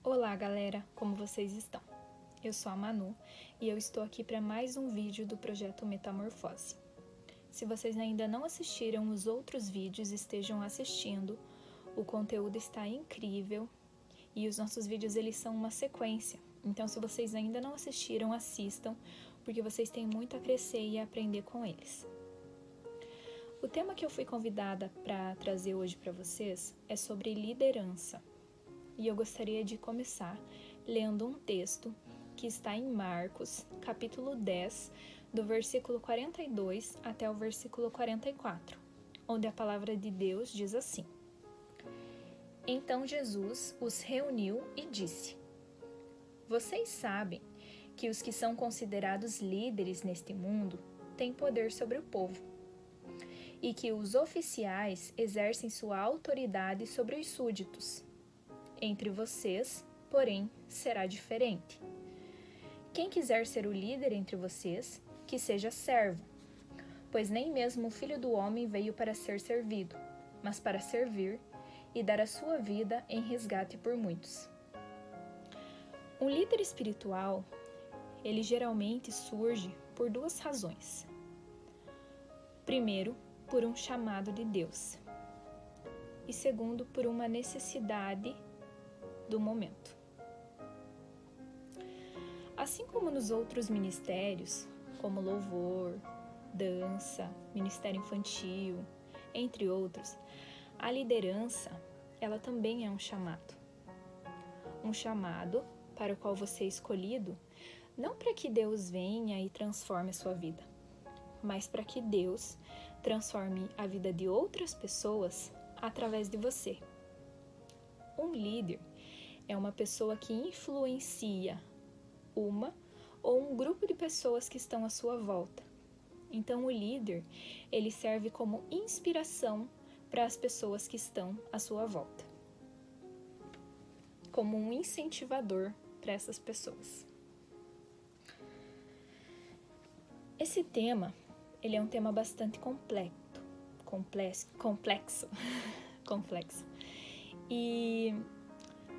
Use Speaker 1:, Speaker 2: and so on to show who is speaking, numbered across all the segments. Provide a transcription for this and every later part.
Speaker 1: Olá galera, como vocês estão? Eu sou a Manu e eu estou aqui para mais um vídeo do projeto Metamorfose. Se vocês ainda não assistiram os outros vídeos, estejam assistindo. O conteúdo está incrível e os nossos vídeos eles são uma sequência. Então se vocês ainda não assistiram, assistam, porque vocês têm muito a crescer e a aprender com eles. O tema que eu fui convidada para trazer hoje para vocês é sobre liderança. E eu gostaria de começar lendo um texto que está em Marcos, capítulo 10, do versículo 42 até o versículo 44, onde a palavra de Deus diz assim: Então Jesus os reuniu e disse: Vocês sabem que os que são considerados líderes neste mundo têm poder sobre o povo, e que os oficiais exercem sua autoridade sobre os súditos. Entre vocês, porém, será diferente. Quem quiser ser o líder entre vocês, que seja servo, pois nem mesmo o Filho do Homem veio para ser servido, mas para servir e dar a sua vida em resgate por muitos. Um líder espiritual, ele geralmente surge por duas razões. Primeiro, por um chamado de Deus. E segundo, por uma necessidade do momento. Assim como nos outros ministérios, como louvor, dança, ministério infantil, entre outros, a liderança, ela também é um chamado. Um chamado para o qual você é escolhido, não para que Deus venha e transforme a sua vida, mas para que Deus transforme a vida de outras pessoas através de você. Um líder é uma pessoa que influencia uma ou um grupo de pessoas que estão à sua volta. Então, o líder, ele serve como inspiração para as pessoas que estão à sua volta. Como um incentivador para essas pessoas. Esse tema, ele é um tema bastante complexo. E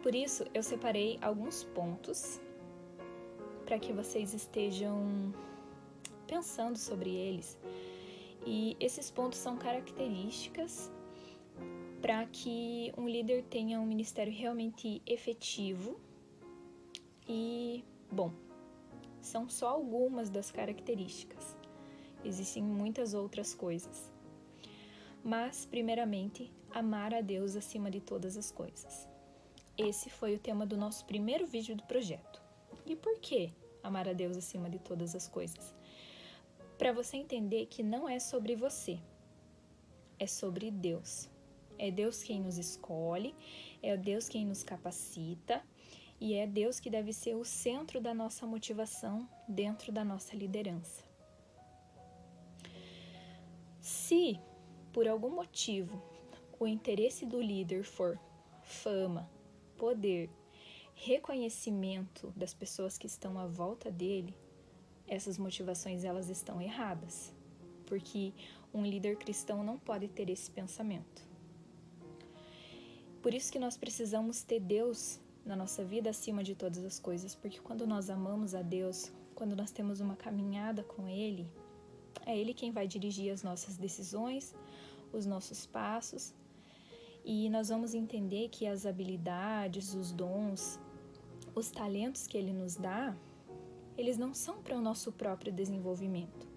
Speaker 1: por isso, eu separei alguns pontos para que vocês estejam pensando sobre eles. E esses pontos são características para que um líder tenha um ministério realmente efetivo e bom. São só algumas das características. Existem muitas outras coisas. Mas, primeiramente, amar a Deus acima de todas as coisas. Esse foi o tema do nosso primeiro vídeo do projeto. E por que amar a Deus acima de todas as coisas? Para você entender que não é sobre você, é sobre Deus. É Deus quem nos escolhe, é Deus quem nos capacita e é Deus que deve ser o centro da nossa motivação dentro da nossa liderança. Se, por algum motivo, o interesse do líder for fama, poder, reconhecimento das pessoas que estão à volta dele, essas motivações elas estão erradas, porque um líder cristão não pode ter esse pensamento. Por isso que nós precisamos ter Deus na nossa vida acima de todas as coisas, porque quando nós amamos a Deus, quando nós temos uma caminhada com Ele, é Ele quem vai dirigir as nossas decisões, os nossos passos, e nós vamos entender que as habilidades, os dons, os talentos que Ele nos dá, eles não são para o nosso próprio desenvolvimento,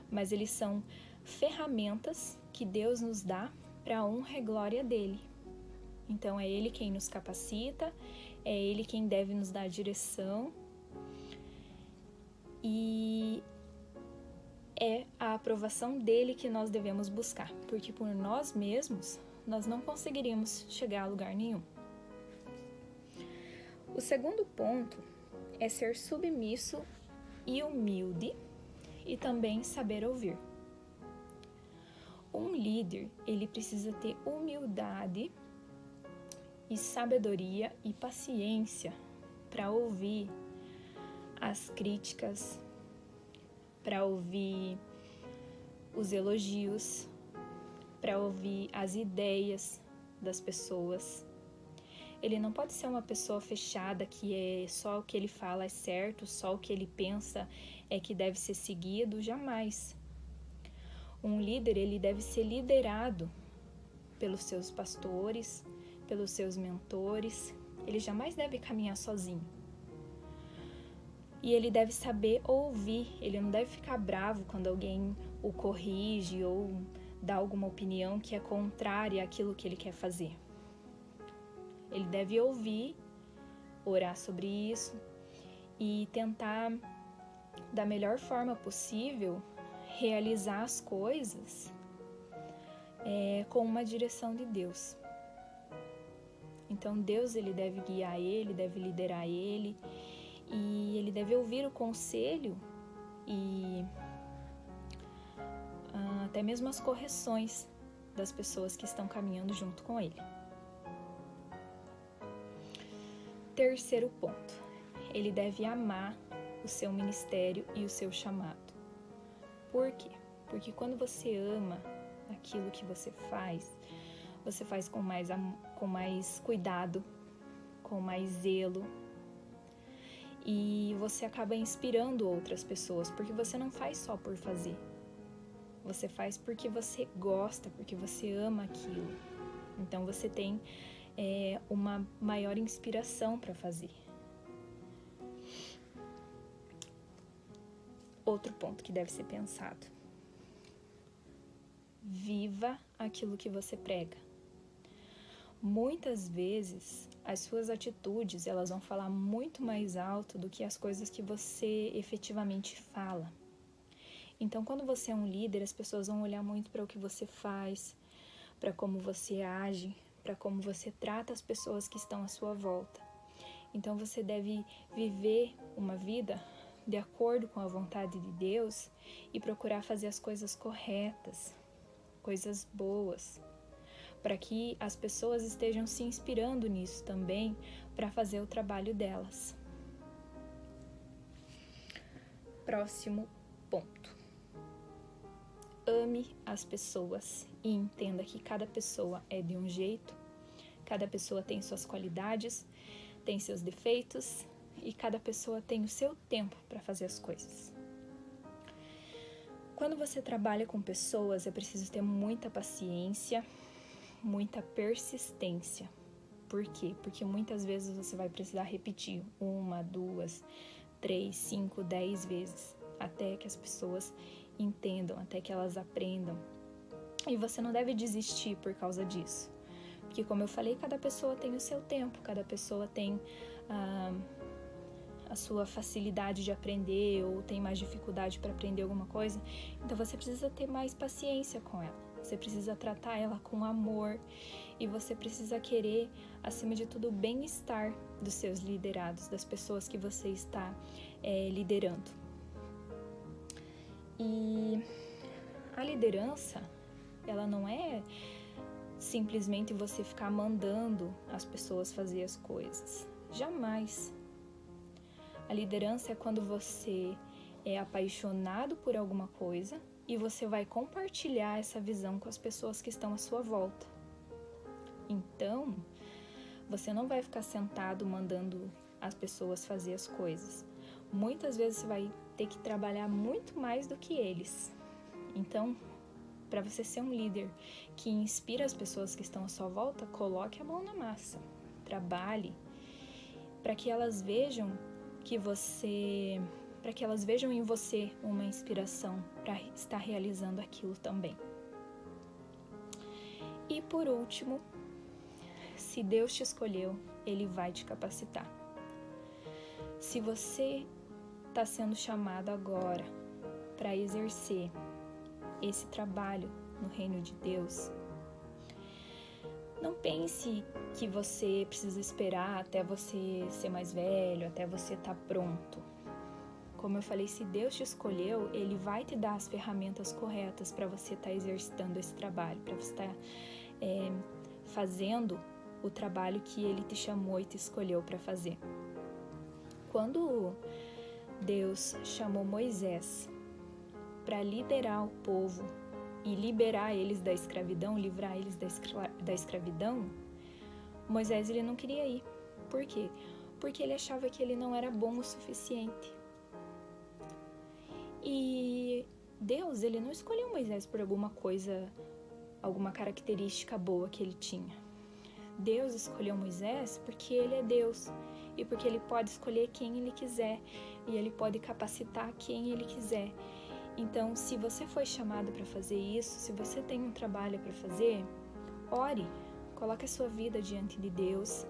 Speaker 1: mas eles são ferramentas que Deus nos dá para a honra e glória dEle. Então é Ele quem nos capacita, é Ele quem deve nos dar a direção e é a aprovação dEle que nós devemos buscar, porque por nós mesmos nós não conseguiríamos chegar a lugar nenhum. O segundo ponto é ser submisso e humilde e também saber ouvir. Um líder, ele precisa ter humildade e sabedoria e paciência para ouvir as críticas, para ouvir os elogios, para ouvir as ideias das pessoas. Ele não pode ser uma pessoa fechada, que é só o que ele fala é certo, só o que ele pensa é que deve ser seguido, jamais. Um líder, ele deve ser liderado pelos seus pastores, pelos seus mentores. Ele jamais deve caminhar sozinho. E ele deve saber ouvir, ele não deve ficar bravo quando alguém o corrige ou dá alguma opinião que é contrária àquilo que ele quer fazer. Ele deve ouvir, orar sobre isso e tentar, da melhor forma possível, realizar as coisas com uma direção de Deus. Então Deus, ele deve guiar ele, deve liderar ele, e ele deve ouvir o conselho e até mesmo as correções das pessoas que estão caminhando junto com ele. Terceiro ponto, ele deve amar o seu ministério e o seu chamado. Por quê? Porque quando você ama aquilo que você faz com mais cuidado, com mais zelo, e você acaba inspirando outras pessoas, porque você não faz só por fazer. Você faz porque você gosta, porque você ama aquilo. Então você tem uma maior inspiração para fazer. Outro ponto que deve ser pensado: viva aquilo que você prega. Muitas vezes as suas atitudes, elas vão falar muito mais alto do que as coisas que você efetivamente fala. Então, quando você é um líder, as pessoas vão olhar muito para o que você faz, para como você age, para como você trata as pessoas que estão à sua volta. Então, você deve viver uma vida de acordo com a vontade de Deus e procurar fazer as coisas corretas, coisas boas, para que as pessoas estejam se inspirando nisso também para fazer o trabalho delas. Próximo ponto. Ame as pessoas e entenda que cada pessoa é de um jeito, cada pessoa tem suas qualidades, tem seus defeitos e cada pessoa tem o seu tempo para fazer as coisas. Quando você trabalha com pessoas, é preciso ter muita paciência, muita persistência. Por quê? Porque muitas vezes você vai precisar repetir 1, 2, 3, 5, 10 vezes, até que as pessoas entendam, até que elas aprendam. E você não deve desistir por causa disso. Porque, como eu falei, cada pessoa tem o seu tempo, cada pessoa tem a sua facilidade de aprender ou tem mais dificuldade para aprender alguma coisa. Então você precisa ter mais paciência com ela. Você precisa tratar ela com amor e você precisa querer, acima de tudo, o bem-estar dos seus liderados, das pessoas que você está liderando. E a liderança, ela não é simplesmente você ficar mandando as pessoas fazer as coisas. Jamais. A liderança é quando você é apaixonado por alguma coisa e você vai compartilhar essa visão com as pessoas que estão à sua volta. Então, você não vai ficar sentado mandando as pessoas fazer as coisas. Muitas vezes você vai ter que trabalhar muito mais do que eles. Então, para você ser um líder que inspira as pessoas que estão à sua volta, coloque a mão na massa. Trabalhe para que elas vejam em você uma inspiração para estar realizando aquilo também. E por último, se Deus te escolheu, Ele vai te capacitar. Se você está sendo chamado agora para exercer esse trabalho no reino de Deus, não pense que você precisa esperar até você ser mais velho, até você estar pronto. Como eu falei, se Deus te escolheu, Ele vai te dar as ferramentas corretas para você estar exercitando esse trabalho, para você estar fazendo o trabalho que Ele te chamou e te escolheu para fazer. Quando Deus chamou Moisés para liderar o povo e liberar eles da escravidão, livrar eles da escravidão, Moisés ele não queria ir. Por quê? Porque ele achava que ele não era bom o suficiente. E Deus ele não escolheu Moisés por alguma coisa, alguma característica boa que ele tinha. Deus escolheu Moisés porque ele é Deus e porque ele pode escolher quem ele quiser e ele pode capacitar quem ele quiser. Então, se você foi chamado para fazer isso, se você tem um trabalho para fazer, ore, coloque a sua vida diante de Deus.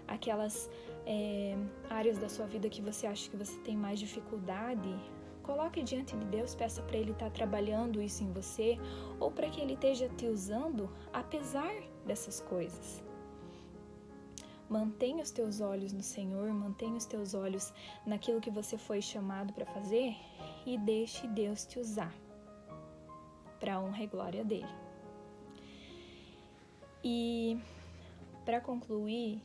Speaker 1: Aquelas áreas da sua vida que você acha que você tem mais dificuldade, coloque diante de Deus, peça para Ele estar trabalhando isso em você ou para que Ele esteja te usando apesar dessas coisas. Mantenha os teus olhos no Senhor, mantenha os teus olhos naquilo que você foi chamado para fazer e deixe Deus te usar para a honra e glória dele. E para concluir,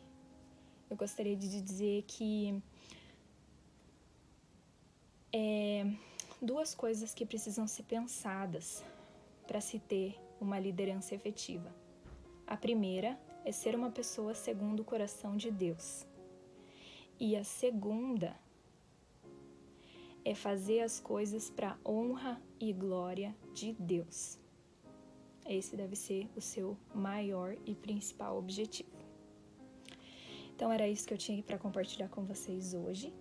Speaker 1: eu gostaria de dizer que duas coisas que precisam ser pensadas para se ter uma liderança efetiva. A primeira é ser uma pessoa segundo o coração de Deus. E a segunda é fazer as coisas para honra e glória de Deus. Esse deve ser o seu maior e principal objetivo. Então era isso que eu tinha para compartilhar com vocês hoje.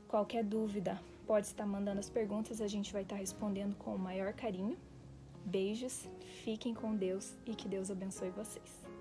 Speaker 1: Qualquer dúvida, pode estar mandando as perguntas, a gente vai estar respondendo com o maior carinho. Beijos, fiquem com Deus e que Deus abençoe vocês.